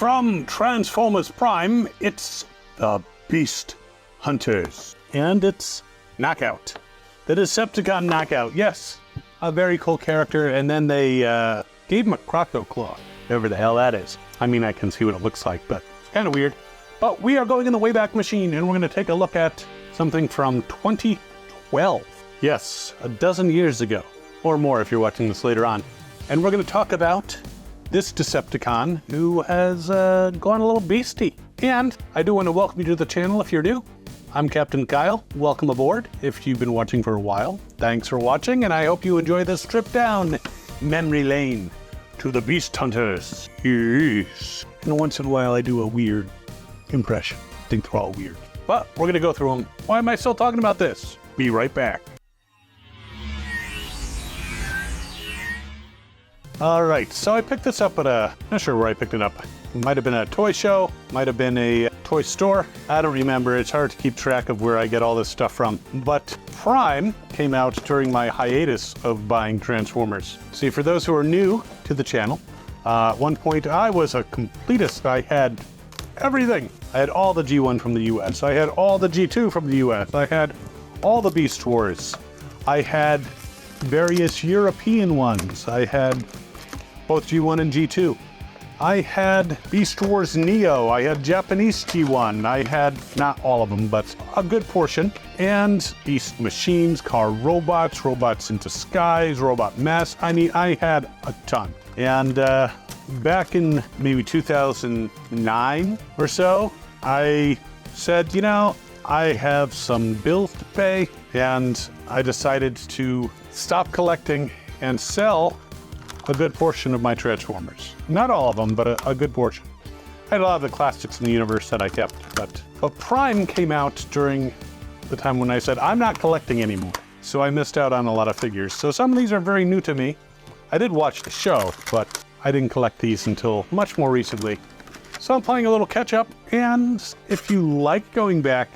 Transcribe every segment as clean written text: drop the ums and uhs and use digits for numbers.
From Transformers Prime, it's the Beast Hunters. And it's Knockout. The Decepticon Knockout, yes. A very cool character, and then they gave him a Crocto claw, whatever the hell that is. I mean, I can see what it looks like, but it's kind of weird. But we are going in the Wayback Machine, and we're going to take a look at something from 2012. Yes, a dozen years ago, or more if you're watching this later on. And we're going to talk about this Decepticon who has gone a little beastie. And I do want to welcome you to the channel if you're new. I'm Captain Kyle. Welcome aboard. If you've been watching for a while, thanks for watching, and I hope you enjoy this trip down memory lane to the Beast Hunters. Yes. And once in a while I do a weird impression. I think they're all weird. But we're going to go through them. Why am I still talking about this? Be right back. All right, so I picked this up at not sure where I picked it up. It might have been a toy show, might have been a toy store. I don't remember. It's hard to keep track of where I get all this stuff from. But Prime came out during my hiatus of buying Transformers. See, for those who are new to the channel, at one point I was a completist. I had everything. I had all the G1 from the US. I had all the G2 from the US. I had all the Beast Wars. I had various European ones. I had both G1 and G2. I had Beast Wars Neo. I had Japanese G1. I had, not all of them, but a good portion. And Beast Machines, Car Robots, Robots in Disguise, Robot Mass. I mean, I had a ton. And back in maybe 2009 or so, I said, you know, I have some bills to pay, and I decided to stop collecting and sell a good portion of my Transformers. Not all of them, but a good portion. I had a lot of the classics in the universe that I kept, but Prime came out during the time when I said, I'm not collecting anymore. So I missed out on a lot of figures. So some of these are very new to me. I did watch the show, but I didn't collect these until much more recently. So I'm playing a little catch up, and if you like going back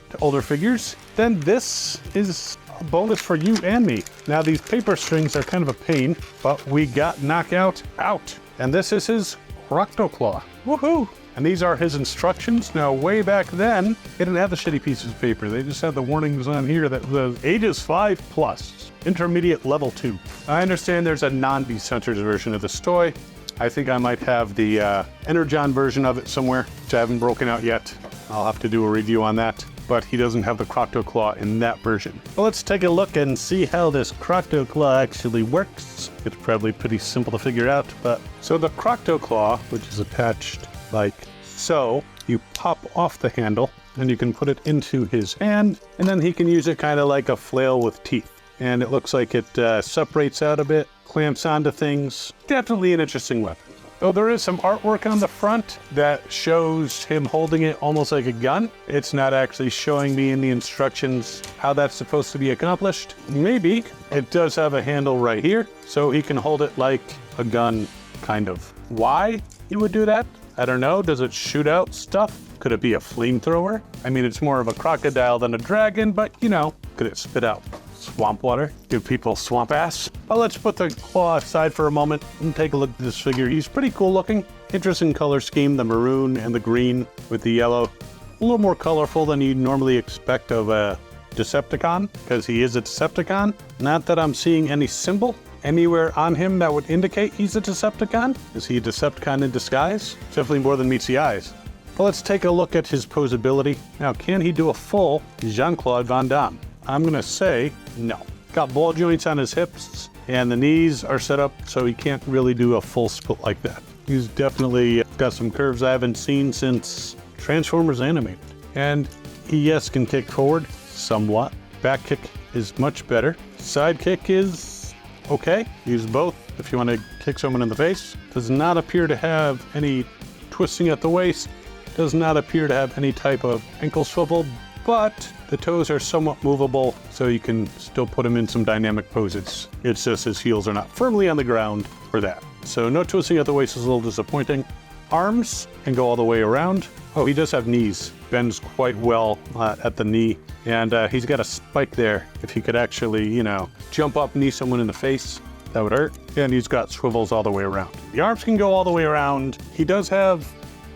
to older figures, then this is a bonus for you and me. Now these paper strings are kind of a pain, but we got Knockout out. And this is his Crocto claw. Woohoo! And these are his instructions. Now way back then, they didn't have the shitty pieces of paper. They just had the warnings on here that the ages 5+, intermediate level 2. I understand there's a non-Beast Hunters version of this toy. I think I might have the Energon version of it somewhere, which I haven't broken out yet. I'll have to do a review on that. But he doesn't have the Crocto claw in that version. Well, let's take a look and see how this Crocto claw actually works. It's probably pretty simple to figure out, but... So the Crocto claw, which is attached like so, you pop off the handle and you can put it into his hand, and then he can use it kind of like a flail with teeth. And it looks like it separates out a bit, clamps onto things. Definitely an interesting weapon. Though there is some artwork on the front that shows him holding it almost like a gun. It's not actually showing me in the instructions how that's supposed to be accomplished. Maybe it does have a handle right here, so he can hold it like a gun, kind of. Why he would do that? I don't know. Does it shoot out stuff? Could it be a flamethrower? I mean, it's more of a crocodile than a dragon, but you know, could it spit out swamp water? Give people swamp ass? Well, let's put the claw aside for a moment and take a look at this figure. He's pretty cool looking. Interesting color scheme, the maroon and the green with the yellow. A little more colorful than you'd normally expect of a Decepticon, because he is a Decepticon. Not that I'm seeing any symbol anywhere on him that would indicate he's a Decepticon. Is he a Decepticon in disguise? Definitely more than meets the eyes. Well, let's take a look at his posability. Now, can he do a full Jean-Claude Van Damme? I'm gonna say no. Got ball joints on his hips, and the knees are set up so he can't really do a full split like that. He's definitely got some curves I haven't seen since Transformers Animated. And he, yes, can kick forward somewhat. Back kick is much better. Side kick is okay. Use both if you want to kick someone in the face. Does not appear to have any twisting at the waist. Does not appear to have any type of ankle swivel, but the toes are somewhat movable, so you can still put him in some dynamic poses. It's just his heels are not firmly on the ground for that. So no twisting at the waist is a little disappointing. Arms can go all the way around. Oh, he does have knees. Bends quite well at the knee. And he's got a spike there. If he could actually, you know, jump up, knee someone in the face, That would hurt. And he's got swivels all the way around. The arms can go all the way around. He does have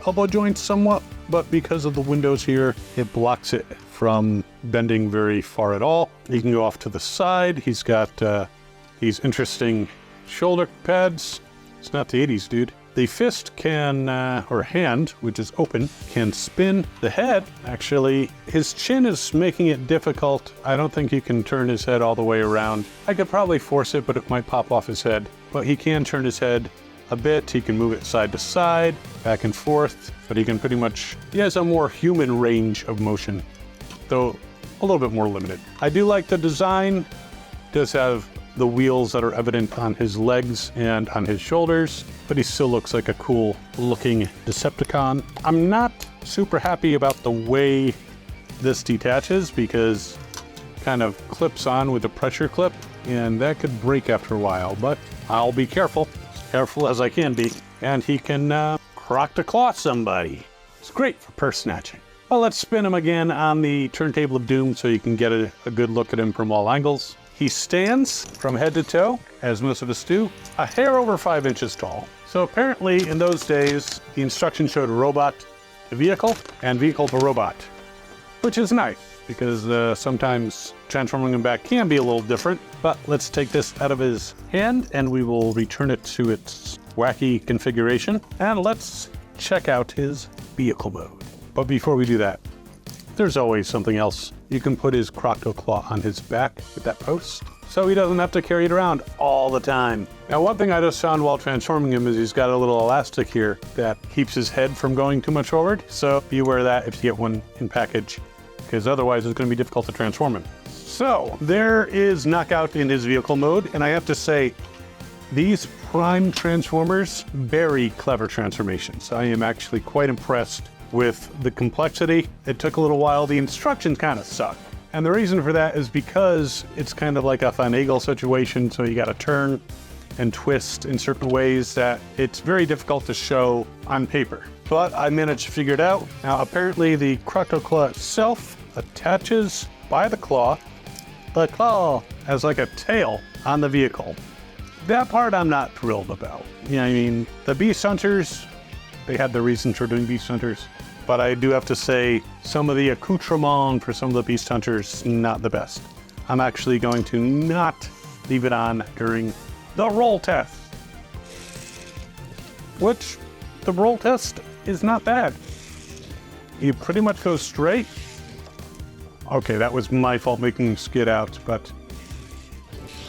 elbow joints somewhat, but because of the windows here, it blocks it from bending very far at all. He can go off to the side. He's got these interesting shoulder pads. It's not the 80s, dude. The fist can, or hand, which is open, can spin. The head, actually, his chin is making it difficult. I don't think you can turn his head all the way around. I could probably force it, but it might pop off his head. But he can turn his head a bit. He can move it side to side, back and forth, but he can pretty much, he has a more human range of motion, though a little bit more limited. I do like the design. It does have the wheels that are evident on his legs and on his shoulders, but he still looks like a cool looking Decepticon. I'm not super happy about the way this detaches because it kind of clips on with a pressure clip and that could break after a while, but I'll be careful as I can be. And he can Crocto somebody. It's great for purse snatching. Well, let's spin him again on the turntable of doom so you can get a good look at him from all angles. He stands from head to toe, as most of us do, a hair over 5 inches tall. So apparently in those days, the instructions showed robot to vehicle and vehicle to robot, which is nice because sometimes transforming him back can be a little different. But let's take this out of his hand and we will return it to its wacky configuration. And let's check out his vehicle mode. But before we do that, there's always something else. You can put his Crocto claw on his back with that post, so he doesn't have to carry it around all the time. Now, one thing I just found while transforming him is he's got a little elastic here that keeps his head from going too much forward. So be aware of that if you get one in package, because otherwise it's going to be difficult to transform him. So there is Knockout in his vehicle mode, and I have to say, these Prime Transformers, very clever transformations. I am actually quite impressed with the complexity. It took a little while. The instructions kind of suck. And the reason for that is because it's kind of like a finagle situation, so you got to turn and twist in certain ways that it's very difficult to show on paper. But I managed to figure it out. Now, apparently the Crocto claw itself attaches by the claw has like a tail on the vehicle. That part I'm not thrilled about. I mean, the Beast Hunters, they had the reason for doing Beast Hunters, but I do have to say some of the accoutrement for some of the Beast Hunters, not the best. I'm actually going to not leave it on during the roll test, which the roll test is not bad. You pretty much go straight. Okay, that was my fault making him skid out, but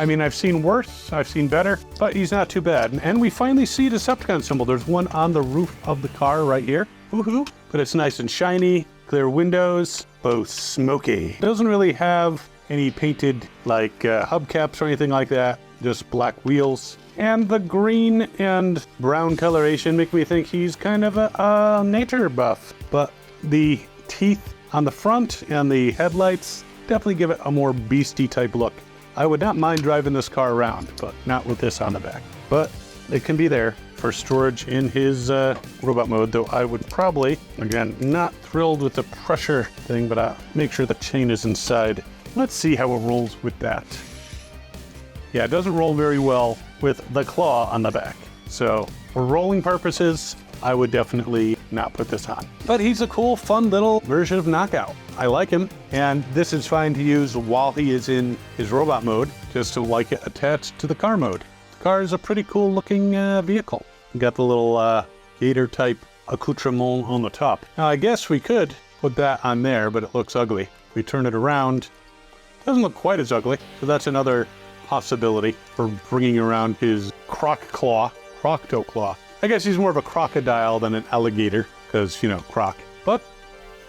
I mean, I've seen worse, I've seen better, but he's not too bad. And we finally see a Decepticon symbol. There's one on the roof of the car right here. Woohoo! But it's nice and shiny, clear windows, both smoky. It doesn't really have any painted like hubcaps or anything like that, just black wheels. And the green and brown coloration make me think he's kind of a nature buff. But the teeth on the front and the headlights definitely give it a more beastie type look. I would not mind driving this car around, but not with this on the back. But it can be there for storage in his robot mode, though I would probably, again, not thrilled with the pressure thing, but I'll make sure the chain is inside. Let's see how it rolls with that. Yeah, it doesn't roll very well with the claw on the back. So for rolling purposes, I would definitely not put this on. But he's a cool, fun little version of Knockout. I like him, and this is fine to use while he is in his robot mode, just to like it attached to the car mode. The car is a pretty cool looking vehicle. Got the little gator type accoutrement on the top. Now I guess we could put that on there, but it looks ugly. We turn it around, doesn't look quite as ugly, so that's another possibility for bringing around his Crocto claw. I guess he's more of a crocodile than an alligator, because, you know, croc. But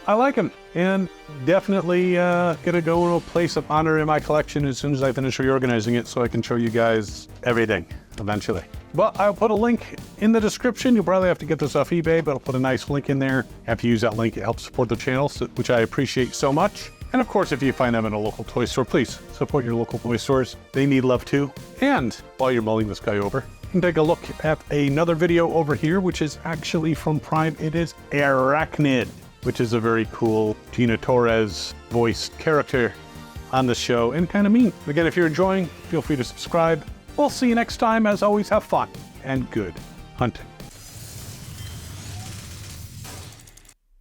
I like him, and definitely gonna go in a place of honor in my collection as soon as I finish reorganizing it so I can show you guys everything eventually. But I'll put a link in the description. You'll probably have to get this off eBay, but I'll put a nice link in there. If you use that link, it helps support the channel, which I appreciate so much. And of course, if you find them in a local toy store, please support your local toy stores. They need love too. And while you're mulling this guy over, you can take a look at another video over here, which is actually from Prime. It is Arachnid, which is a very cool Gina Torres voiced character on the show and kind of mean. Again, if you're enjoying, feel free to subscribe, We'll see you next time. As always, have fun and good hunting.